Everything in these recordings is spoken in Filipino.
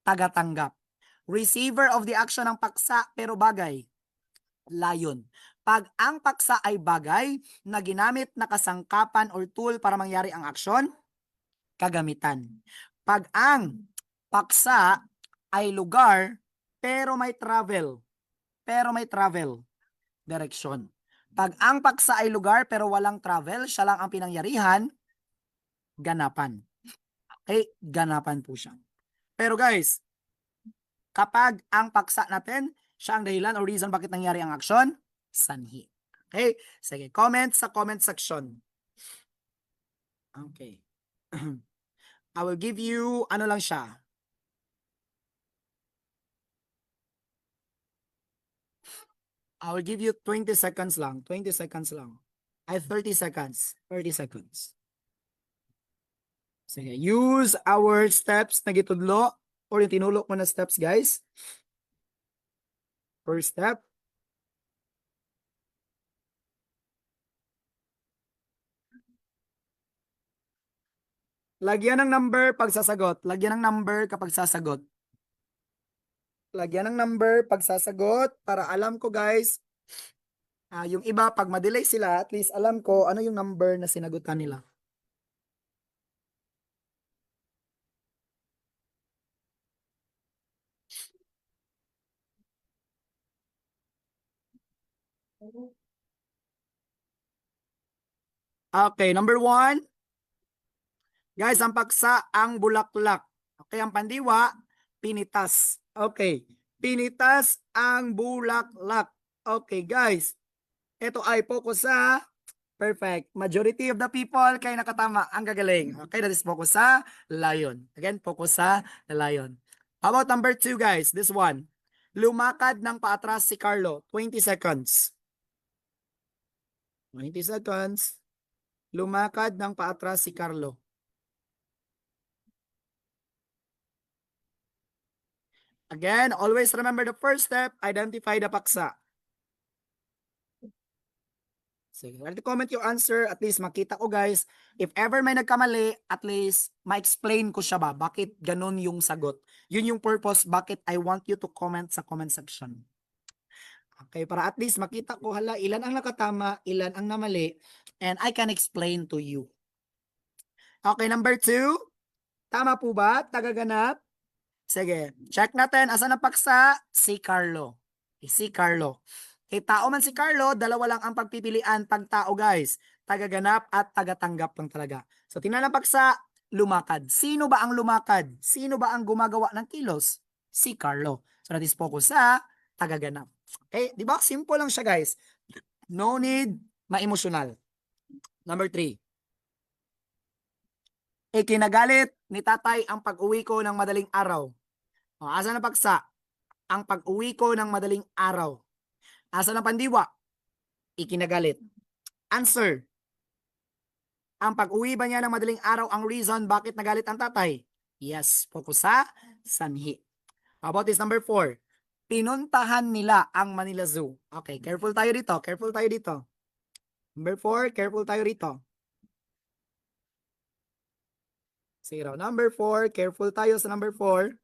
tagatanggap. Receiver of the action ng paksa pero bagay, layon. Pag ang paksa ay bagay na ginamit na kasangkapan or tool para mangyari ang aksyon, kagamitan. Pag ang paksa ay lugar pero may travel, direksyon. Pag ang paksa ay lugar pero walang travel, siya lang ang pinangyarihan, ganapan. Okay, ganapan po siya. Pero guys, kapag ang paksa natin, siya ang dahilan o reason bakit nangyari ang aksyon, sanhi. Okay, sige, comment sa comment section. Okay. I will give you, ano lang siya, I will give you 20 seconds lang. 20 seconds lang. Ay, 30 seconds. 30 seconds. Sige, use our steps na gitudlo or yung tinulok mo na steps, guys. First step. Lagyan ng number pag sasagot. Lagyan ng number kapag sasagot. Lagyan ng number pag sasagot para alam ko, guys. Yung iba, pag madelay sila, at least alam ko ano yung number na sinagutan nila. Okay, number 1. Guys, ang paksa, ang bulaklak. Okay, ang pandiwa, pinitas. Okay, pinitas ang bulaklak. Okay, guys. Ito ay focus sa perfect. Majority of the people kay nakatama. Ang gagaling. Okay, that is focus sa lion. Again, focus sa lion. How about number 2, guys? This one. Lumakad ng paatras si Carlo. 20 seconds. 20 seconds. Lumakad ng paatras si Carlo. Again, always remember the first step, identify the paksa. Sige, comment your answer, at least makita ko, guys. If ever may nagkamali, at least ma-explain ko siya ba, bakit ganun yung sagot. Yun yung purpose, bakit I want you to comment sa comment section. Okay, para at least makita ko, hala, ilan ang nakatama, ilan ang namali, and I can explain to you. Okay, number 2. Tama po ba? Tagaganap? Sige, check natin. Asan ang paksa? Si Carlo. Si Carlo. Tao man si Carlo, dalawa lang ang pagpipilian pag tao, guys. Tagaganap at tagatanggap lang talaga. So, tingnan ang paksa, lumakad. Sino ba ang lumakad? Sino ba ang gumagawa ng kilos? Si Carlo. So, that is focus sa tagaganap. Okay, di ba? Simple lang siya, guys. No need ma-emotional. Number 3. Ikinagalit ni tatay ang pag-uwi ko ng madaling araw. Asa na paksa? Ang pag-uwi ko ng madaling araw. Asa na pandiwa? Ikinagalit. Answer. Ang pag-uwi ba niya ng madaling araw ang reason bakit nagalit ang tatay? Yes, focus sa sanhi. How about this number 4? Pinuntahan nila ang Manila Zoo. Okay, careful tayo dito. Careful tayo dito. Number 4, careful tayo rito. 0. Number 4, careful tayo sa number 4.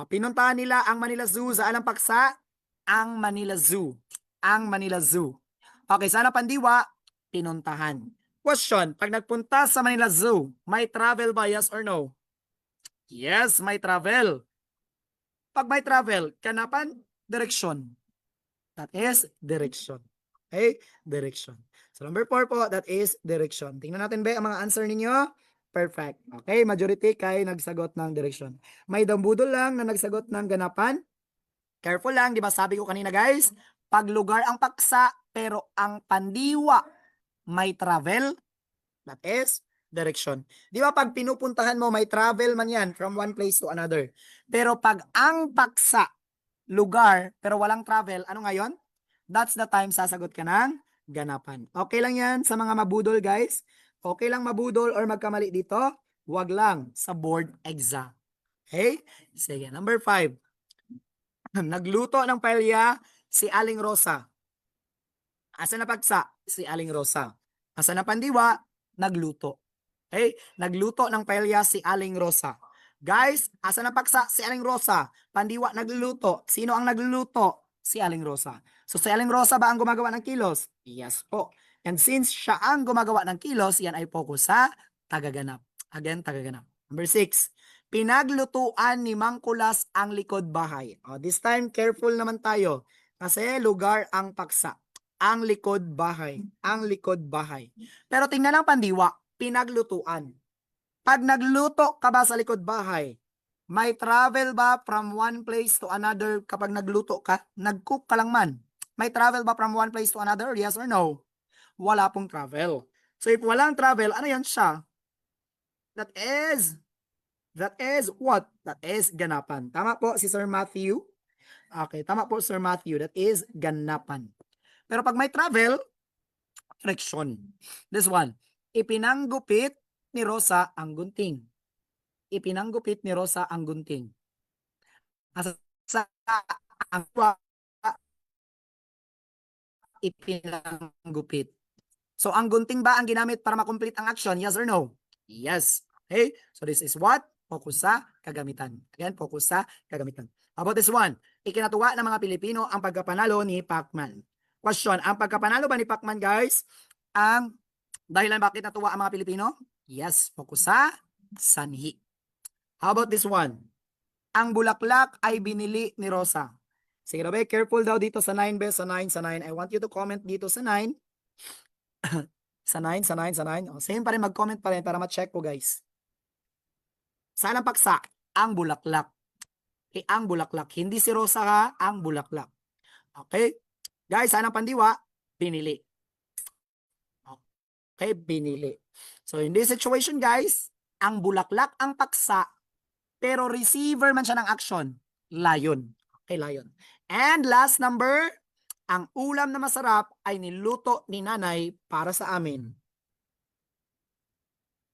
Pinuntahan nila ang Manila Zoo. Saan ang paksa? Ang Manila Zoo. Ang Manila Zoo. Okay, sana pandiwa, pinuntahan. Question, pag nagpunta sa Manila Zoo, may travel ba, yes or no? Yes, may travel. Pag may travel, kanapan, direksyon. That is direction. Okay, direction. So number 4 po, that is direction. Tingnan natin ba ang mga answer ninyo? Perfect. Okay, majority kay nagsagot ng direction. May dambudol lang na nagsagot ng ganapan. Careful lang, di ba sabi ko kanina, guys? Pag lugar ang paksa, pero ang pandiwa may travel, that is direction. Di ba pag pinupuntahan mo, may travel man yan from one place to another. Pero pag ang paksa, lugar, pero walang travel, ano ngayon? That's the time sasagot ka ng ganapan. Okay lang yan sa mga mabudol, guys. Okay lang mabudol or magkamali dito. Huwag lang sa board exam. Okay? Sige, number 5. Nagluto ng paella si Aling Rosa. Asa na paksa? Si Aling Rosa. Asa na pandiwa? Nagluto. Okay? Nagluto ng paella si Aling Rosa. Guys, asa na paksa? Si Aling Rosa. Pandiwa nagluluto. Sino ang nagluluto? Si Aling Rosa. So si Aling Rosa ba ang gumagawa ng kilos? Yes po. And since siya ang gumagawa ng kilos, yan ay focus sa tagaganap. Again, tagaganap. Number 6. Pinaglutuan ni Mang Kulas ang likod bahay. This time, careful naman tayo. Kasi lugar ang paksa. Ang likod bahay. Ang likod bahay. Pero tingnan lang pandiwa. Pinaglutuan. Pag nagluto ka ba sa likod bahay, may travel ba from one place to another kapag nagluto ka? Nag-cook ka lang man. May travel ba from one place to another? Yes or no? Wala pong travel. So if walang travel, ano yan siya? That is what? That is ganapan. Tama po si Sir Matthew. Okay, tama po Sir Matthew. That is ganapan. Pero pag may travel, correction. This one. Ipinanggupit ni Rosa ang gunting. Ipinanggupit ni Rosa ang gunting. Asa ang ipinanggupit. So, ang gunting ba ang ginamit para makomplete ang action? Yes or no? Yes. Okay? So, this is what? Focus sa kagamitan. Again, focus sa kagamitan. How about this one? Ikinatuwa ng mga Pilipino ang pagkapanalo ni Pacman. Question, ang pagkapanalo ba ni Pacman, guys, ang dahilan bakit natuwa ang mga Pilipino? Yes, focus sa sanhi. How about this one? Ang bulaklak ay binili ni Rosa. Sige na ba, careful daw dito sa 9, be, sa 9, sa 9. I want you to comment dito sa 9. Sa 9, sa 9, sa 9. Same pa rin, mag-comment pa rin para ma-check ko, guys. Saan ang paksa? Ang bulaklak. Okay, ang bulaklak. Hindi si Rosa ha, ang bulaklak. Okay? Guys, saan ang pandiwa? Binili. Okay, binili. So, in this situation, guys, ang bulaklak ang paksa, pero receiver man siya ng action. Lion. Okay, lion. And last number, ang ulam na masarap ay niluto ni nanay para sa amin.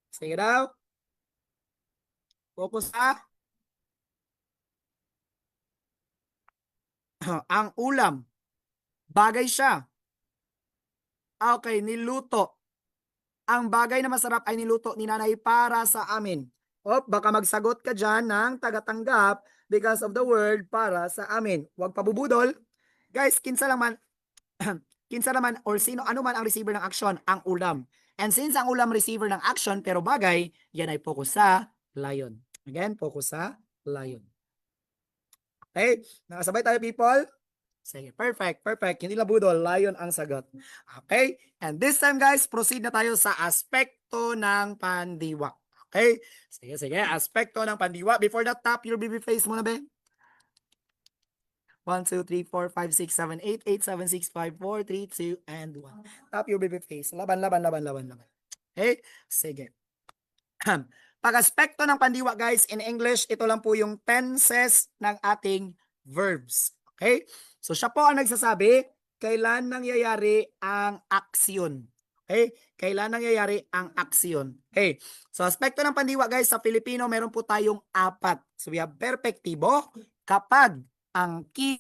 Sige daw. Focus sa ang ulam. Bagay siya. Okay, niluto. Ang bagay na masarap ay niluto ni nanay para sa amin. Baka magsagot ka dyan ng tagatanggap because of the word para sa amin. Huwag pabubudol. Guys, kinsa naman or ano man ang receiver ng action? Ang ulam. And since ang ulam receiver ng action pero bagay, yan ay focus sa lion. Again, focus sa lion. Okay? Nakasabay tayo, people? Sige, perfect, perfect. Hindi lang budol, lion ang sagot. Okay? And this time, guys, proceed na tayo sa aspekto ng pandiwa. Okay? Sige, sige. Aspekto ng pandiwa. Before that, tap your baby face muna, be. 1, 2, 3, 4, 5, 6, 7, 8, 8, 7, 6, 5, 4, 3, 2, and 1. Tap your baby face. Laban, laban, laban, laban, laban. Okay? Sige. Pag-aspekto ng pandiwa, guys, in English, ito lang po yung tenses ng ating verbs. Okay? So, siya po ang nagsasabi, kailan nangyayari ang aksyon. Okay? Kailan nangyayari ang aksyon. Okay? So, aspekto ng pandiwa, guys, sa Filipino, meron po tayong 4. So, we have perpektibo, kapag ang key